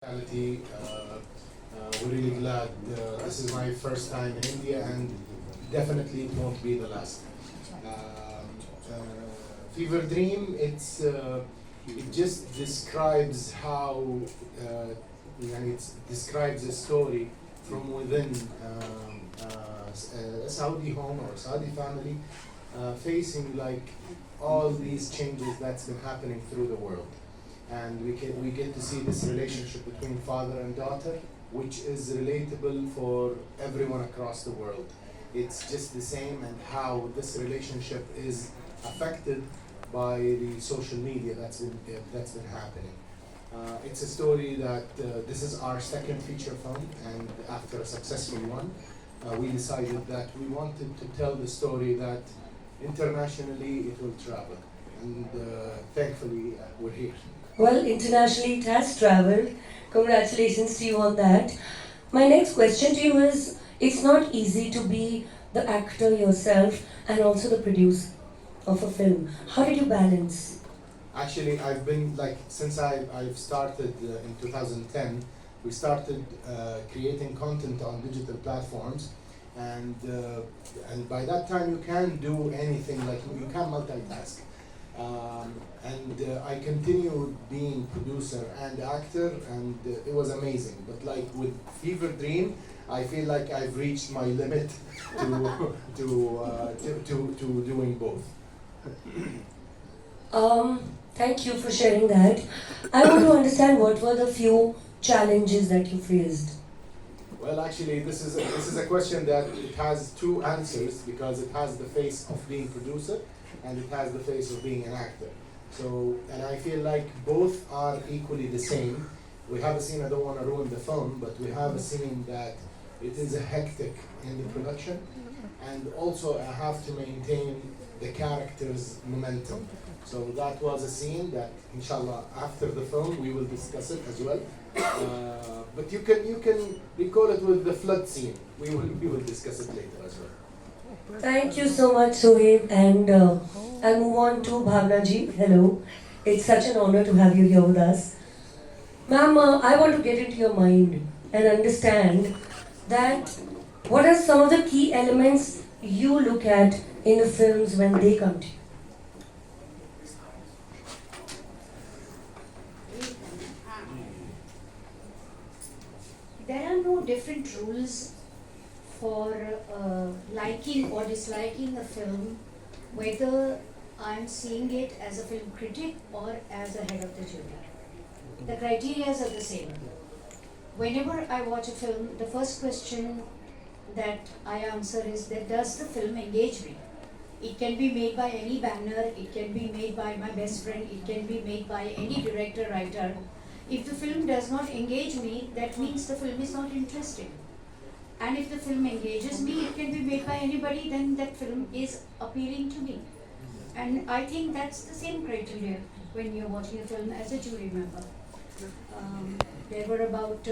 hospitality. We're really glad. This is my first time in India, and definitely it won't be the last. Fever Dream. It just describes how and it describes a story from within a Saudi home or Saudi family facing like all these changes that's been happening through the world. And we get to see this relationship between father and daughter, which is relatable for everyone across the world. It's just the same, and how this relationship is affected by the social media that's been happening. It's a story that this is our second feature film, and after a successful one, we decided that we wanted to tell the story that internationally it will travel, and thankfully we're here. Well, internationally it has traveled. Congratulations to you on that. My next question to you is, it's not easy to be the actor yourself and also the producer of a film. How did you balance? Actually, I've been like since I've started in 2010. We started creating content on digital platforms, and by that time you can do anything. Like you can multitask. I continued being producer and actor, and it was amazing. But like with Fever Dream, I feel like I've reached my limit to doing both. Thank you for sharing that. I want to understand what were the few challenges that you faced. Well, actually, this is a question that it has two answers, because it has the face of being producer and it has the face of being an actor. So, and I feel like both are equally the same. We have a scene, I don't want to ruin the film, but we have a scene that it is a hectic in the production, and also I have to maintain the character's momentum. So that was a scene that, inshallah, after the film we will discuss it as well. But you can recall it with the flood scene. We will discuss it later as well. Thank you so much, Sohaib, and I'll move on to Bhavna ji. Hello. It's such an honor to have you here with us. Ma'am, I want to get into your mind and understand that what are some of the key elements you look at in the films when they come to you? There are no different rules for liking or disliking a film, whether I'm seeing it as a film critic or as a head of the jury. The criteria are the same. Whenever I watch a film, the first question that I answer is that does the film engage me? It can be made by any banner, it can be made by my best friend, it can be made by any director, writer. If the film does not engage me, that means the film is not interesting. And if the film engages me, it can be made by anybody, then that film is appealing to me. And I think that's the same criteria when you're watching a film as a jury member. There were about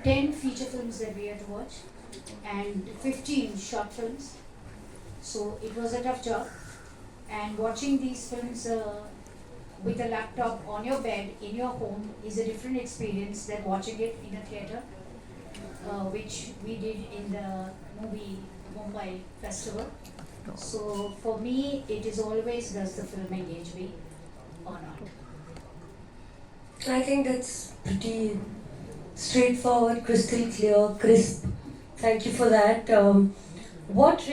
10 feature films that we had to watch and 15 short films. So it was a tough job. And watching these films with a laptop on your bed in your home is a different experience than watching it in a theatre, which we did in the movie Mumbai Festival. So for me, it is always, does the film engage me or not? I think that's pretty straightforward, crystal clear, crisp. Thank you for that. What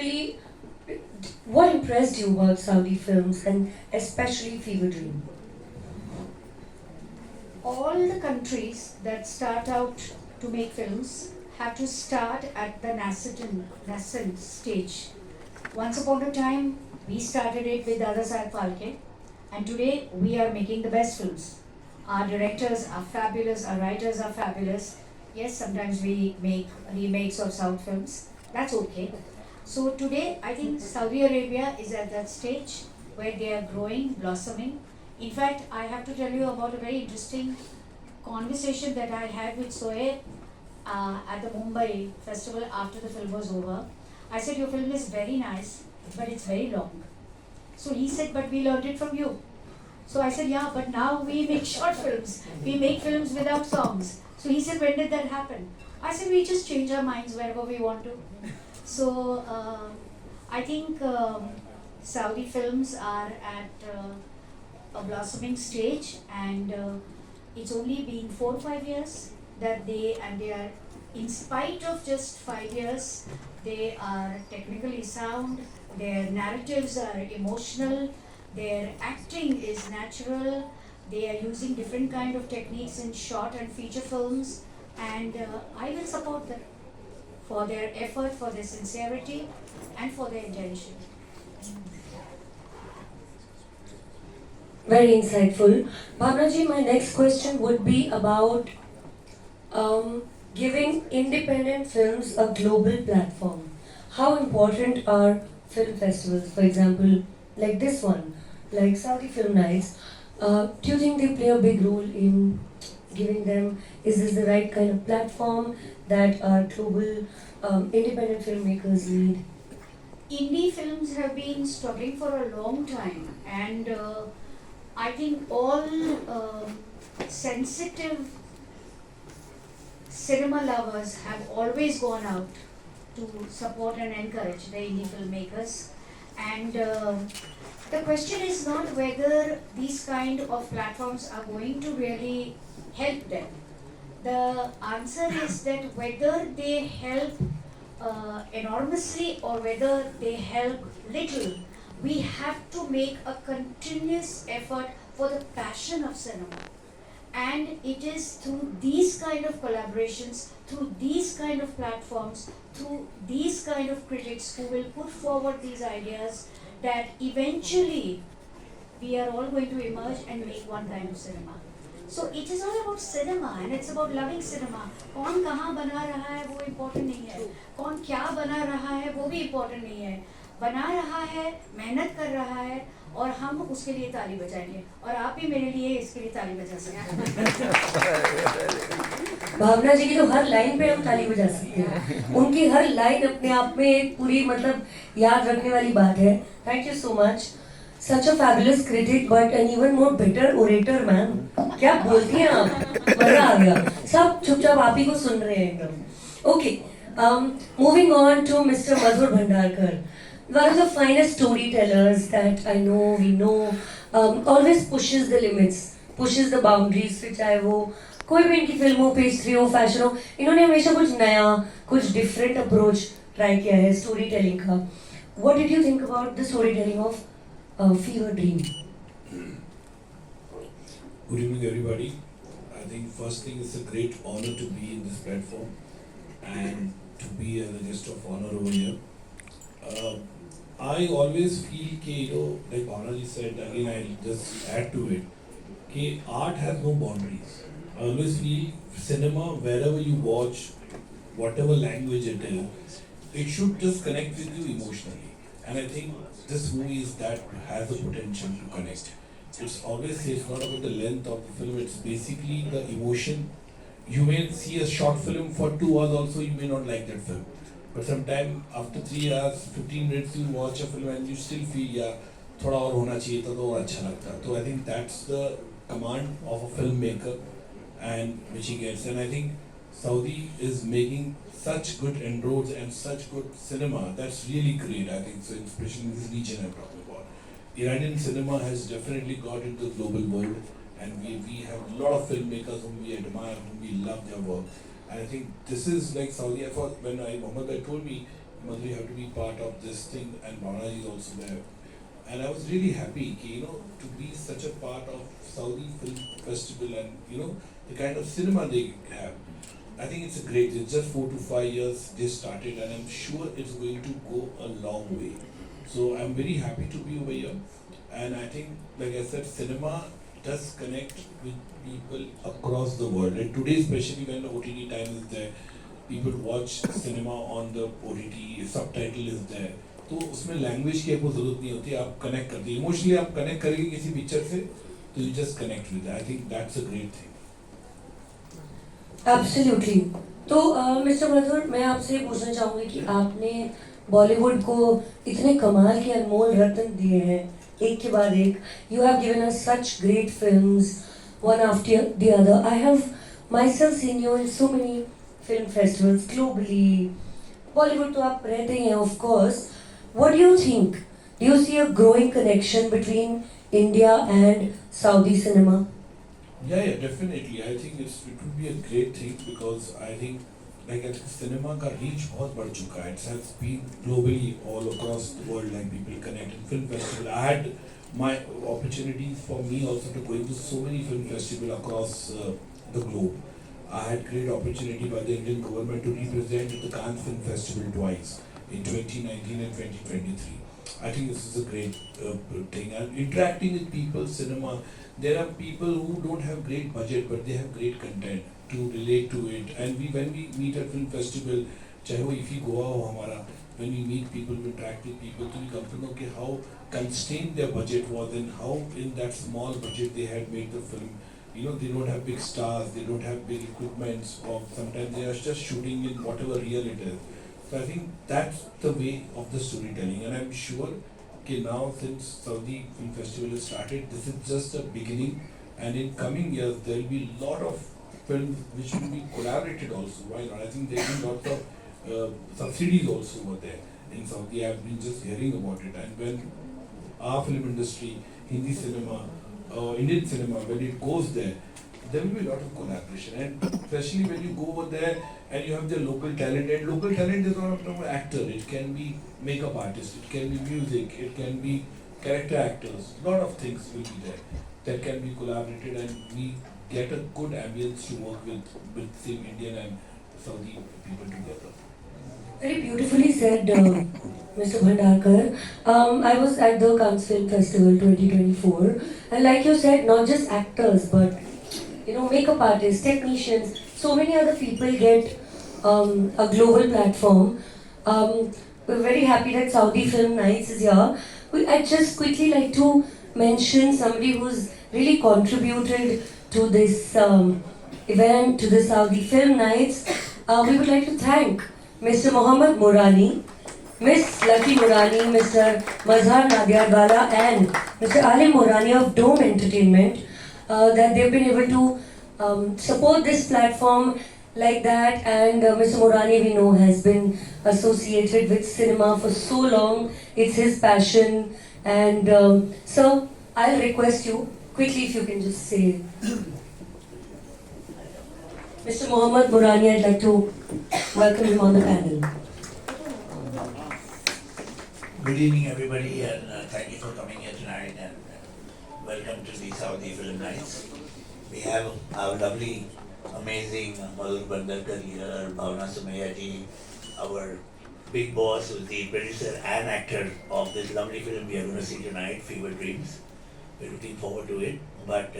impressed you about Saudi films, and especially Fever Dream? All the countries that start out to make films have to start at the nascent stage. Once upon a time, we started it with Dada Saheb Phalke, and today we are making the best films. Our directors are fabulous, our writers are fabulous. Yes, sometimes we make remakes of South films. That's okay. So today, I think Saudi Arabia is at that stage where they are growing, blossoming. In fact, I have to tell you about a very interesting conversation that I had with Sohaib at the Mumbai Festival after the film was over. I said, your film is very nice, but it's very long. So he said, but we learned it from you. So I said, yeah, but now we make short films. We make films without songs. So he said, when did that happen? I said, we just change our minds wherever we want to. So I think Saudi films are at a blossoming stage, and it's only been 4 or 5 years that they are, in spite of just 5 years, they are technically sound, their narratives are emotional, their acting is natural, they are using different kind of techniques in short and feature films, and I will support them for their effort, for their sincerity, and for their intention. Very insightful. Bhavna ji, my next question would be about giving independent films a global platform. How important are film festivals, for example, like this one, like Saudi Film Nights? Do you think they play a big role in giving them, is this the right kind of platform that our global independent filmmakers need? Indie films have been struggling for a long time, and I think all sensitive cinema lovers have always gone out to support and encourage the indie filmmakers. And the question is not whether these kind of platforms are going to really help them. The answer is that whether they help enormously or whether they help little, we have to make a continuous effort for the passion of cinema. And it is through these kind of collaborations, through these kind of platforms, through these kind of critics who will put forward these ideas, that eventually we are all going to emerge and make one kind of cinema. So it is all about cinema, and it's about loving cinema. कौन कहाँ बना रहा है वो important नहीं है, कौन क्या बना रहा है वो भी important नहीं है. बना रहा है, मेहनत कर रहा है, और हम उसके लिए ताली बजाएंगे, और आप भी मेरे लिए इसके लिए ताली बजा सकते हैं. भावना जी की तो हर लाइन पे हम ताली बजा सकते हैं. उनकी हर लाइन अपने आप में एक पूरी मतलब याद रखने वाली बात है. Thank you so much. Such a fabulous critic, but an even more better orator, man. क्या बोलती हैं आप? मजा आ गया. सब चुपचाप आप ही को सुन रहे हैं एकदम. Okay, moving on to Mr. Madhur Bhandarkar. One of the finest storytellers that I know, we know, always pushes the limits, pushes the boundaries. फिर चाहे वो कोई भी इनकी फिल्म हो, पेस्ट्री हो, फैशन हो, इन्होंने हमेशा कुछ नया, कुछ डिफरेंट अप्रोच ट्राई किया है स्टोरी टेलिंग का. What did you think about the storytelling of Fever Dream? Good evening, everybody. I think first thing, it's a great honor to be in this platform and to be a guest of honor over here. I always feel that, like Bhavna said, again I'll just add to it, that art has no boundaries. I always feel cinema, wherever you watch, whatever language it is, it should just connect with you emotionally. And I think this movie is that has the potential to connect. It's always, it's not about the length of the film, it's basically the emotion. You may see a short film for 2 hours also, you may not like that film. But sometime after 3 hours, 15 minutes, you watch a film and you still feel, yeah, thoda aur hona chahiye tha to aur acha lagta. So I think that's the command of a filmmaker and which he gets. And I think Saudi is making such good inroads and such good cinema. That's really great, I think, so especially in this region I'm talking about. Iranian cinema has definitely got into the global world, and we have a lot of filmmakers whom we admire, whom we love their work. And I think this is like Saudi. I thought when Mohammed Bhai told me, Madhu, you have to be part of this thing, and Bhavna is also there. And I was really happy, to be such a part of Saudi Film Festival and, the kind of cinema they have. I think it's it's just 4 to 5 years they started, and I'm sure it's going to go a long way. So I'm very happy to be over here. And I think, like I said, cinema does connect with people across the world. And today, especially when the OTT time is there, people watch cinema on the OTT, subtitle is there. तो उसमें language की आपको जरूरत नहीं होती, आप connect करते हैं इमोशनली. आप कनेक्ट करेंगे किसी पिक्चर से तो you just connect with. I think that's a great thing. Absolutely. तो मिस्टर मधुर, मैं आपसे पूछना चाहूँगी कि आपने बॉलीवुड को इतने कमाल के अनमोल रत्न दिए हैं, एक के बाद एक. You have given us such great films, one after the other. I have myself seen you in so many film festivals globally. Bollywood तो आप रहते हैं, of course. What do you think? Do you see a growing connection between India and Saudi cinema? Yeah, definitely. I think it would be a great thing because I think like at cinema का reach बहुत बढ़ चुका है. It has been globally all across the world, like people connect in film festival. I had my opportunities for me also to go into so many film festival across the globe. I had great opportunity by the Indian government to represent the Cannes Film Festival twice in 2019 and 2023. I think this is a great thing. And interacting with people, cinema, there are people who don't have great budget but they have great content to relate to it. And when we meet at film festival, चाहे वो IFFI Goa हो हमारा, when we meet people, we interact with people, तो we come to know कि how constrained their budget was and how in that small budget they had made the film. You know, they don't have big stars, they don't have big equipments, or sometimes they are just shooting in whatever real it is. So I think that's the way of the storytelling, and I'm sure that now since Saudi Film Festival has started, this is just a beginning, and in coming years there will be a lot of films which will be collaborated also. Why not? I think there will be lots of subsidies also over there in Saudi. I've been just hearing about it, and when our film industry, Hindi cinema, Indian cinema, when it goes there, there will be a lot of collaboration, and especially when you go over there and you have the local talent. And local talent is not an actor; it can be makeup artist, it can be music, it can be character actors. A lot of things will be there that can be collaborated, and we get a good ambience to work with same Indian and Saudi people together. Very beautifully said, Mr. Bhandarkar. I was at the Cannes Film Festival 2024, and like you said, not just actors, but makeup artists, technicians, so many other people get a global platform. We're very happy that Saudi Film Nights is here. I'd just quickly like to mention somebody who's really contributed to this event, to the Saudi Film Nights. We would like to thank Mr. Mohammad Murani, Miss Lucky Murani, Mr. Mazhar Nadiadwala, and Mr. Ali Murani of Dome Entertainment, that they've been able to support this platform like that. And Mr. Murani, we know, has been associated with cinema for so long. It's his passion. And sir, I'll request you quickly if you can just say, Mr. Mohammad Murani, I'd like to welcome him on the panel. Good evening, everybody, and thank you for coming here tonight, and welcome to the Saudi Film Nights. We have our lovely, amazing Madhur Bhandarkar here, Bhavna Sumaya ji, our big boss, who is the producer and actor of this lovely film we are going to see tonight, Fever Dreams. We're looking forward to it. But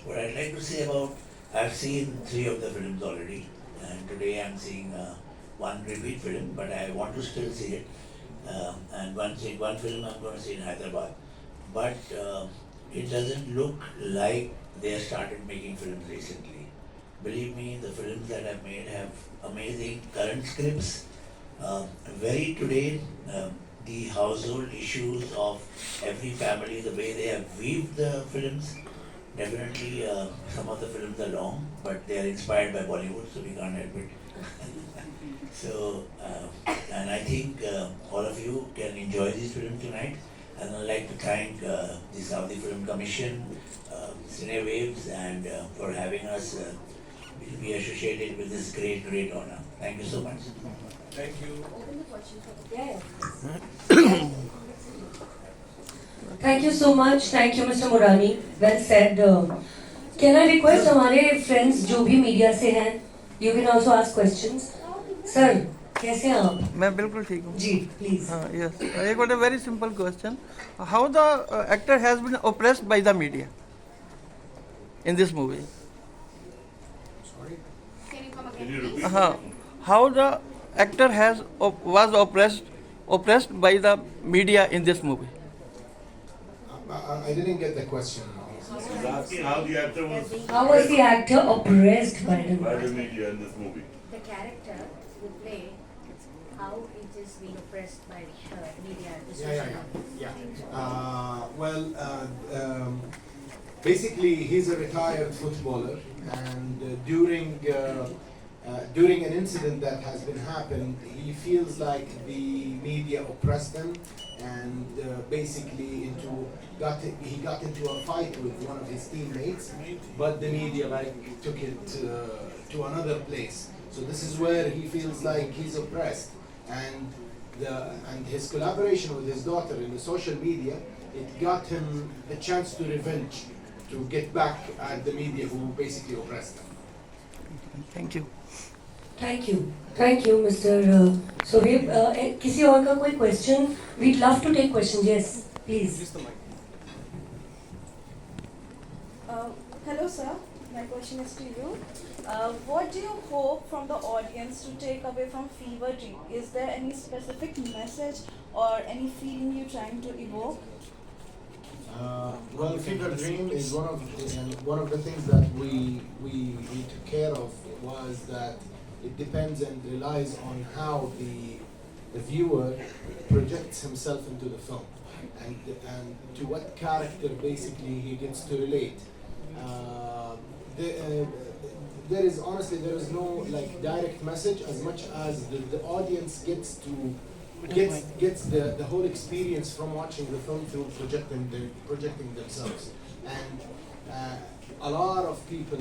what I'd like to say about, I've seen 3 of the films already, and today I'm seeing one repeat film, but I want to still see it. And one film I'm going to see in Hyderabad. But it doesn't look like they have started making films recently. Believe me, the films that I've made have amazing current scripts. Very today, the household issues of every family, the way they have weaved the films. Definitely, some of the films are long, but they are inspired by Bollywood, so we can't help it. So, and I think all of you can enjoy this film tonight. And I'd like to thank the Saudi Film Commission, Cine Waves, and for having us be associated with this great honor. Thank you so much. Thank you. Thank you so much. Thank you, Mr. Murani. Well said. Can I request हमारे friends जो भी media से हैं, you can also ask questions. Sir, कैसे हैं आप? मैं बिल्कुल ठीक हूँ जी, please. yes एक बार very simple question, how the actor has been oppressed by the media in this movie? Sorry? Can you come again, please? How the actor was oppressed by the media in this movie? I didn't get the question. He's asking how the actor was How was the actor oppressed by by the the media in this movie. The character you play, how it is has been oppressed by media and the Yeah, social yeah, media? yeah. Basically, he's a retired footballer, and during an incident that has been happened, he feels like the media oppressed him, and basically he got into a fight with one of his teammates, but the media took it to another place. So this is where he feels like he's oppressed, and his collaboration with his daughter in the social media, it got him a chance to revenge, to get back at the media who basically oppressed him. Thank you. Thank you, Mr. Sohaib. किसी और का कोई question? We'd love to take questions. Yes, please. Hello, sir. My question is to you. What do you hope from the audience to take away from Fever Dream? Is there any specific message or any feeling you're trying to evoke? Well, Fever Dream is one of the things that we took care of was that it depends and relies on how the viewer projects himself into the film, and to what character basically he gets to relate. There is no like direct message as much as the audience gets the whole experience from watching the film through projecting themselves, and a lot of people,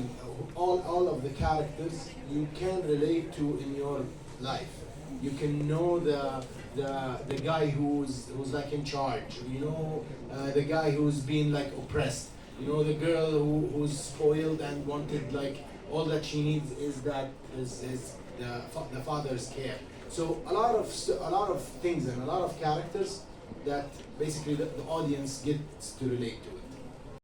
all of the characters you can relate to in your life. You can know the guy who's like in charge. You know the guy who's been like oppressed. You know the girl who's spoiled and wanted like all that she needs is the father's care. So a lot of things and a lot of characters that basically the audience gets to relate to it.